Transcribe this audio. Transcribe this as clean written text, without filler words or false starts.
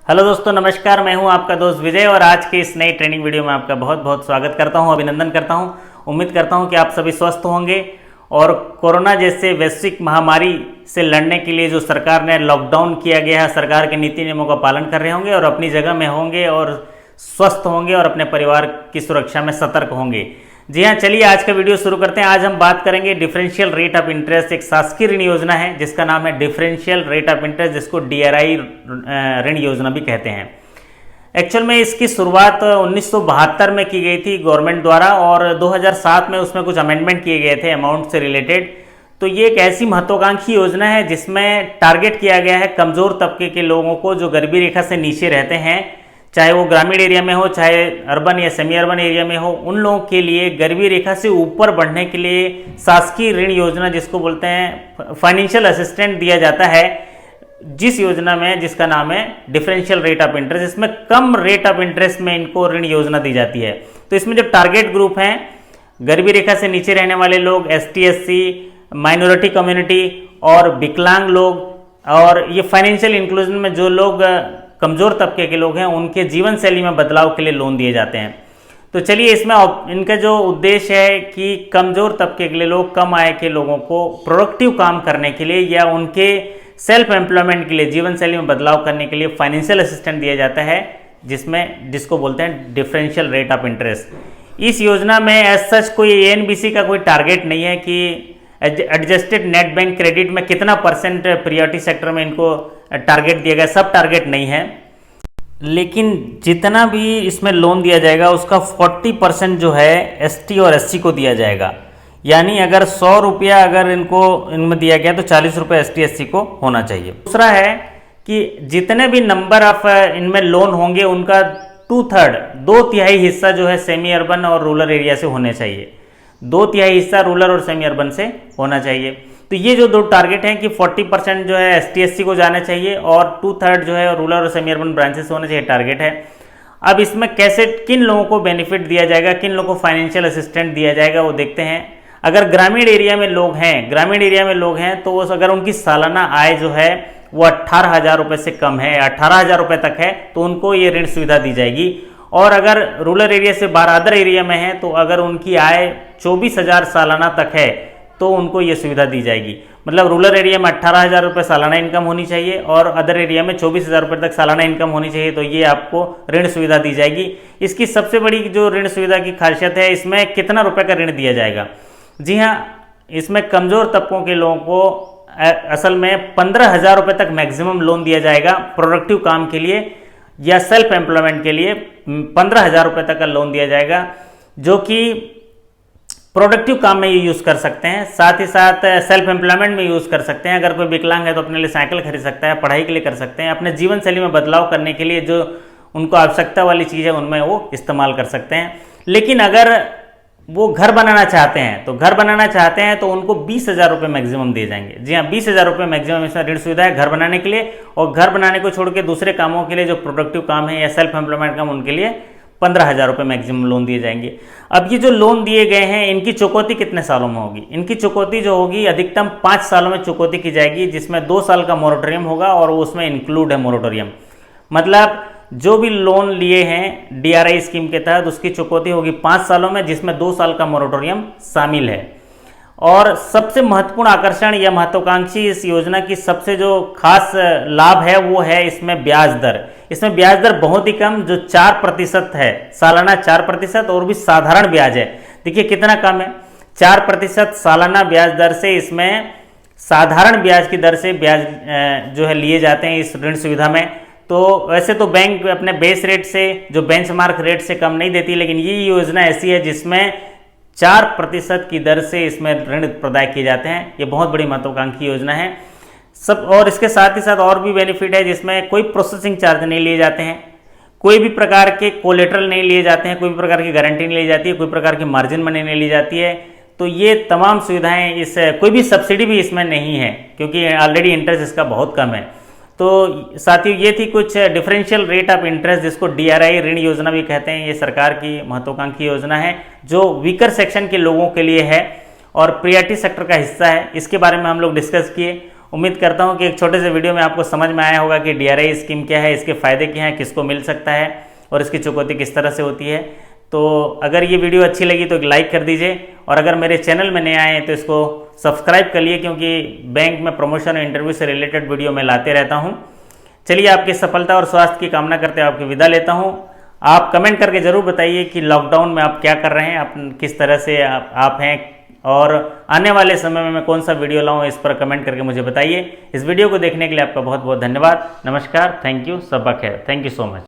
Hello दोस्तों, नमस्कार। मैं हूं आपका दोस्त विजय और आज के इस नई ट्रेनिंग वीडियो में आपका बहुत बहुत स्वागत करता हूं, अभिनंदन करता हूं। उम्मीद करता हूं कि आप सभी स्वस्थ होंगे और कोरोना जैसे वैश्विक महामारी से लड़ने के लिए जो सरकार ने लॉकडाउन किया गया है, सरकार के नीति नियमों का पालन कर रहे होंगे और अपनी जगह में होंगे और स्वस्थ होंगे और अपने परिवार की सुरक्षा में सतर्क होंगे। जी हाँ, चलिए आज का वीडियो शुरू करते हैं। आज हम बात करेंगे डिफरेंशियल रेट ऑफ इंटरेस्ट। एक शासकीय ऋण योजना है जिसका नाम है डिफरेंशियल रेट ऑफ इंटरेस्ट, जिसको डीआरआई ऋण योजना भी कहते हैं। एक्चुअल में इसकी शुरुआत 1972 में की गई थी गवर्नमेंट द्वारा और 2007 में उसमें कुछ अमेंडमेंट किए गए थे अमाउंट से रिलेटेड। तो ये एक ऐसी महत्वाकांक्षी योजना है जिसमें टारगेट किया गया है कमज़ोर तबके के लोगों को जो गरीबी रेखा से नीचे रहते हैं, चाहे वो ग्रामीण एरिया में हो चाहे अर्बन या सेमी अर्बन एरिया में हो, उन लोगों के लिए गरीबी रेखा से ऊपर बढ़ने के लिए शासकीय ऋण योजना जिसको बोलते हैं फाइनेंशियल असिस्टेंट दिया जाता है, जिस योजना में जिसका नाम है डिफरेंशियल रेट ऑफ इंटरेस्ट। इसमें कम रेट ऑफ इंटरेस्ट में इनको ऋण योजना दी जाती है। तो इसमें जो टारगेट ग्रुप हैं गरीबी रेखा से नीचे रहने वाले लोग, ST SC, माइनॉरिटी कम्युनिटी और विकलांग लोग, और ये फाइनेंशियल इंक्लूजन में जो लोग कमज़ोर तबके के लोग हैं उनके जीवन शैली में बदलाव के लिए लोन दिए जाते हैं। तो चलिए इसमें इनका जो उद्देश्य है कि कमज़ोर तबके के लिए लोग, कम आय के लोगों को प्रोडक्टिव काम करने के लिए या उनके सेल्फ एम्प्लॉयमेंट के लिए, जीवन शैली में बदलाव करने के लिए फाइनेंशियल असिस्टेंट दिया जाता है, जिसको बोलते हैं डिफरेंशियल रेट ऑफ इंटरेस्ट। इस योजना में एज सच कोई ANBC का कोई टारगेट नहीं है कि एडजस्टेड नेट बैंक क्रेडिट में कितना परसेंट प्रियोरिटी सेक्टर में इनको टारगेट दिया गया, सब टारगेट नहीं है। लेकिन जितना भी इसमें लोन दिया जाएगा उसका 40% जो है ST और SC को दिया जाएगा। यानी अगर 100 रुपया अगर इनमें दिया गया तो 40 रुपये ST SC को होना चाहिए। दूसरा है कि जितने भी नंबर ऑफ इनमें लोन होंगे उनका 2/3, 2/3 हिस्सा जो है सेमी अर्बन और रूरल एरिया से होने चाहिए। 2/3 हिस्सा रूरल और सेमी अर्बन से होना चाहिए। तो ये जो दो टारगेट हैं कि 40% जो है ST SC को जाना चाहिए और 2/3 जो है रूरल और सेमी अर्बन ब्रांचेस से होना चाहिए, टारगेट है। अब इसमें कैसे किन लोगों को बेनिफिट दिया जाएगा, किन लोगों को फाइनेंशियल असिस्टेंट दिया जाएगा, वो देखते हैं। अगर ग्रामीण एरिया में लोग हैं तो अगर उनकी सालाना आय जो है वो 18,000 रुपये से कम है, 18,000 रुपये तक है, तो उनको ये ऋण सुविधा दी जाएगी। और अगर रूरल एरिया से बाहर अदर एरिया में है तो अगर उनकी आय 24,000 सालाना तक है तो उनको ये सुविधा दी जाएगी। मतलब रूरल एरिया में 18,000 रुपये सालाना इनकम होनी चाहिए और अदर एरिया में 24,000 रुपये तक सालाना इनकम होनी चाहिए, तो ये आपको ऋण सुविधा दी जाएगी। इसकी सबसे बड़ी जो ऋण सुविधा की खासियत है, इसमें कितना रुपये का ऋण दिया जाएगा। जी हाँ, इसमें कमज़ोर तबकों के लोगों को असल में 15,000 रुपये तक मैक्सिमम लोन दिया जाएगा प्रोडक्टिव काम के लिए या सेल्फ एम्प्लॉयमेंट के लिए। 15,000 रुपये तक का लोन दिया जाएगा जो कि प्रोडक्टिव काम में ये यूज़ कर सकते हैं, साथ ही साथ सेल्फ एम्प्लॉयमेंट में यूज़ कर सकते हैं। अगर कोई विकलांग है तो अपने लिए साइकिल खरीद सकता है, पढ़ाई के लिए कर सकते हैं, अपने जीवन शैली में बदलाव करने के लिए जो उनको आवश्यकता वाली चीज़ है उनमें वो इस्तेमाल कर सकते हैं। लेकिन अगर वो घर बनाना चाहते हैं तो उनको 20,000 रुपये मैक्सिमम दिए जाएंगे। जी हाँ, 20,000 रुपये मैक्सिमम इसमें ऋण सुविधा है घर बनाने के लिए। और घर बनाने को छोड़ के दूसरे कामों के लिए जो प्रोडक्टिव काम है या सेल्फ एम्प्लॉयमेंट काम, उनके लिए 15,000 रुपये मैक्सिमम लोन दिए जाएंगे। अब ये जो लोन दिए गए हैं इनकी चुकौती कितने सालों में होगी? इनकी चुकौती जो होगी अधिकतम 5 सालों में चुकौती की जाएगी, जिसमें 2 साल का मोरेटोरियम होगा और उसमें इंक्लूड है मोरेटोरियम। मतलब जो भी लोन लिए हैं DRI स्कीम के तहत उसकी चुकौती होगी 5 सालों में, जिसमें 2 साल का मोरेटोरियम शामिल है। और सबसे महत्वपूर्ण आकर्षण या महत्वाकांक्षी इस योजना की सबसे जो खास लाभ है वो है इसमें ब्याज दर। इसमें ब्याज दर बहुत ही कम, जो 4% है, सालाना 4%, और भी साधारण ब्याज है। देखिए कितना कम है, 4% सालाना ब्याज दर से इसमें साधारण ब्याज की दर से ब्याज जो है लिए जाते हैं इस ऋण सुविधा में। तो वैसे तो बैंक अपने बेस रेट से, जो बेंचमार्क रेट से कम नहीं देती, लेकिन ये योजना ऐसी है जिसमें 4% की दर से इसमें ऋण प्रदान किए जाते हैं। ये बहुत बड़ी महत्वाकांक्षी योजना है सब। और इसके साथ ही साथ और भी बेनिफिट है, जिसमें कोई प्रोसेसिंग चार्ज नहीं लिए जाते हैं, कोई भी प्रकार के कोलेटरल नहीं लिए जाते हैं, कोई भी प्रकार की गारंटी नहीं ली जाती है, कोई प्रकार की मार्जिन मनी नहीं ली जाती है। तो ये तमाम सुविधाएं, कोई भी सब्सिडी भी इसमें नहीं है क्योंकि ऑलरेडी इंटरेस्ट इसका बहुत कम है। तो साथियों, ये थी कुछ डिफरेंशियल रेट ऑफ इंटरेस्ट, जिसको DRI ऋण योजना भी कहते हैं। ये सरकार की महत्वाकांक्षी योजना है जो वीकर सेक्शन के लोगों के लिए है और प्रियोरिटी सेक्टर का हिस्सा है। इसके बारे में हम लोग डिस्कस किए उम्मीद करता हूँ कि एक छोटे से वीडियो में आपको समझ में आया होगा कि DRI स्कीम क्या है, इसके फ़ायदे क्या हैं, किसको मिल सकता है और इसकी चुकौती किस तरह से होती है। तो अगर ये वीडियो अच्छी लगी तो एक लाइक कर दीजिए और अगर मेरे चैनल में नए आए हैं तो इसको सब्सक्राइब कर लिए, क्योंकि बैंक में प्रमोशन और इंटरव्यू से रिलेटेड वीडियो मैं लाते रहता हूँ। चलिए, आपकी सफलता और स्वास्थ्य की कामना करते हुए आपकी विदा लेता हूँ। आप कमेंट करके ज़रूर बताइए कि लॉकडाउन में आप क्या कर रहे हैं, आप किस तरह से आप हैं, और आने वाले समय में मैं कौन सा वीडियो लाऊं इस पर कमेंट करके मुझे बताइए। इस वीडियो को देखने के लिए आपका बहुत बहुत धन्यवाद। नमस्कार, थैंक यू, सब खैर, थैंक यू सो मच।